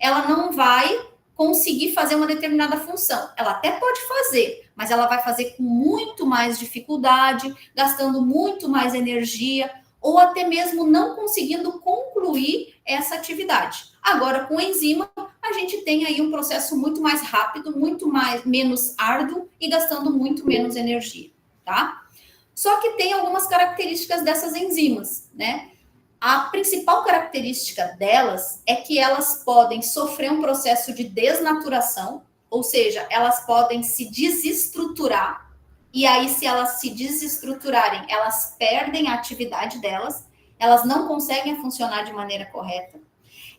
ela não vai conseguir fazer uma determinada função. Ela até pode fazer, mas ela vai fazer com muito mais dificuldade, gastando muito mais energia, ou até mesmo não conseguindo concluir essa atividade. Agora, com enzima, a gente tem aí um processo muito mais rápido, menos árduo e gastando muito menos energia, tá? Só que tem algumas características dessas enzimas, né? A principal característica delas é que elas podem sofrer um processo de desnaturação, ou seja, elas podem se desestruturar, e aí, se elas se desestruturarem, elas perdem a atividade delas, elas não conseguem funcionar de maneira correta.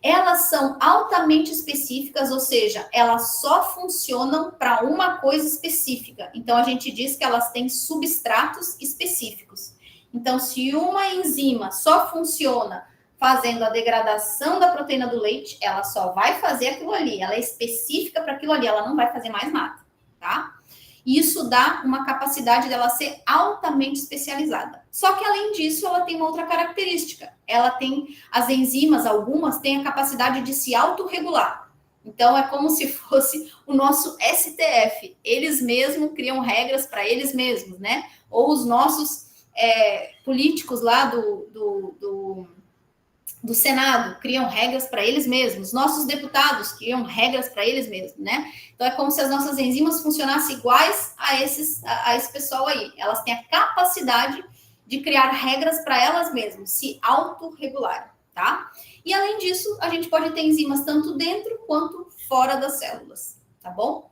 Elas são altamente específicas, ou seja, elas só funcionam para uma coisa específica. Então, a gente diz que elas têm substratos específicos. Então, se uma enzima só funciona fazendo a degradação da proteína do leite, ela só vai fazer aquilo ali. Ela é específica para aquilo ali, ela não vai fazer mais nada, tá? Isso dá uma capacidade dela ser altamente especializada. Só que, além disso, ela tem uma outra característica. Ela tem, as enzimas, algumas, têm a capacidade de se autorregular. Então, é como se fosse o nosso STF. Eles mesmos criam regras para eles mesmos, né? Ou os nossos políticos lá do Senado criam regras para eles mesmos, nossos deputados criam regras para eles mesmos, né? Então, é como se as nossas enzimas funcionassem iguais a esse pessoal aí. Elas têm a capacidade de criar regras para elas mesmas, se autorregularem, tá? E, além disso, a gente pode ter enzimas tanto dentro quanto fora das células, tá bom?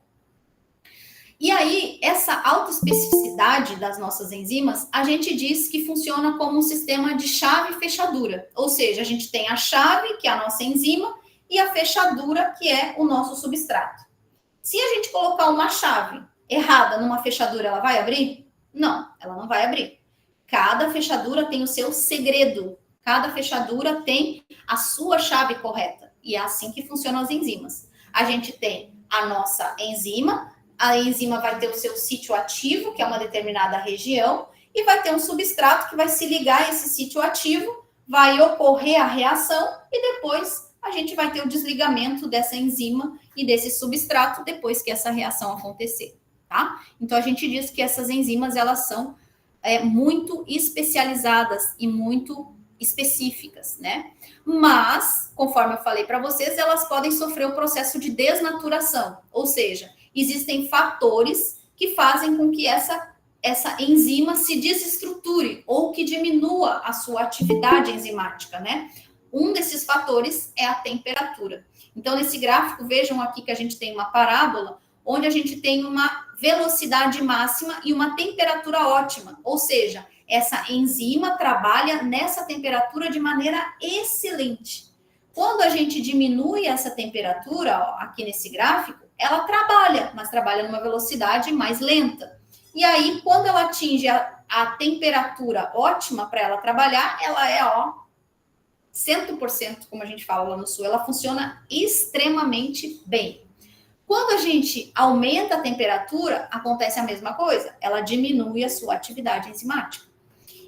E aí, essa autoespecificidade das nossas enzimas, a gente diz que funciona como um sistema de chave e fechadura. Ou seja, a gente tem a chave, que é a nossa enzima, e a fechadura, que é o nosso substrato. Se a gente colocar uma chave errada numa fechadura, ela vai abrir? Não, ela não vai abrir. Cada fechadura tem o seu segredo. Cada fechadura tem a sua chave correta. E é assim que funcionam as enzimas. A gente tem a nossa enzima, a enzima vai ter o seu sítio ativo, que é uma determinada região, e vai ter um substrato que vai se ligar a esse sítio ativo, vai ocorrer a reação e depois a gente vai ter o desligamento dessa enzima e desse substrato depois que essa reação acontecer, tá? Então, a gente diz que essas enzimas, elas são muito especializadas e muito específicas, né? Mas, conforme eu falei para vocês, elas podem sofrer o processo de desnaturação, ou seja, existem fatores que fazem com que essa enzima se desestruture ou que diminua a sua atividade enzimática, né? Um desses fatores é a temperatura. Então, nesse gráfico, vejam aqui que a gente tem uma parábola onde a gente tem uma velocidade máxima e uma temperatura ótima, ou seja, essa enzima trabalha nessa temperatura de maneira excelente. Quando a gente diminui essa temperatura, ó, aqui nesse gráfico, ela trabalha, mas trabalha numa velocidade mais lenta. E aí, quando ela atinge a temperatura ótima para ela trabalhar, ela é, ó, 100%, como a gente fala lá no sul, ela funciona extremamente bem. Quando a gente aumenta a temperatura, acontece a mesma coisa, ela diminui a sua atividade enzimática.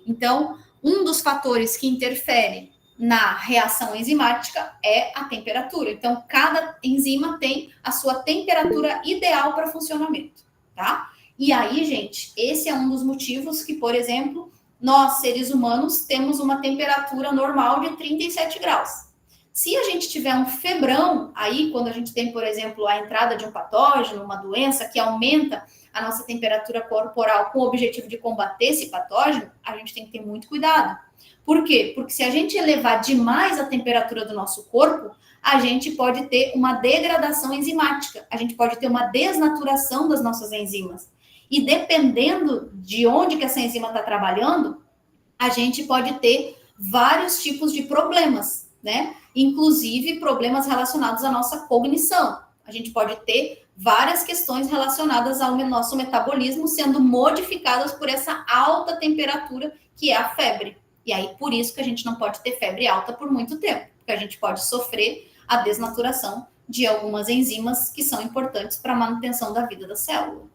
Então, um dos fatores que interfere na reação enzimática é a temperatura. Então, cada enzima tem a sua temperatura ideal para funcionamento, tá? E aí, gente, esse é um dos motivos que, por exemplo, nós, seres humanos, temos uma temperatura normal de 37 graus. Se a gente tiver um febrão, aí, quando a gente tem, por exemplo, a entrada de um patógeno, uma doença que aumenta a nossa temperatura corporal com o objetivo de combater esse patógeno, a gente tem que ter muito cuidado. Por quê? Porque se a gente elevar demais a temperatura do nosso corpo, a gente pode ter uma degradação enzimática, a gente pode ter uma desnaturação das nossas enzimas. E dependendo de onde que essa enzima está trabalhando, a gente pode ter vários tipos de problemas, né? Inclusive problemas relacionados à nossa cognição. A gente pode ter várias questões relacionadas ao nosso metabolismo sendo modificadas por essa alta temperatura que é a febre. E aí, por isso que a gente não pode ter febre alta por muito tempo, porque a gente pode sofrer a desnaturação de algumas enzimas que são importantes para a manutenção da vida da célula.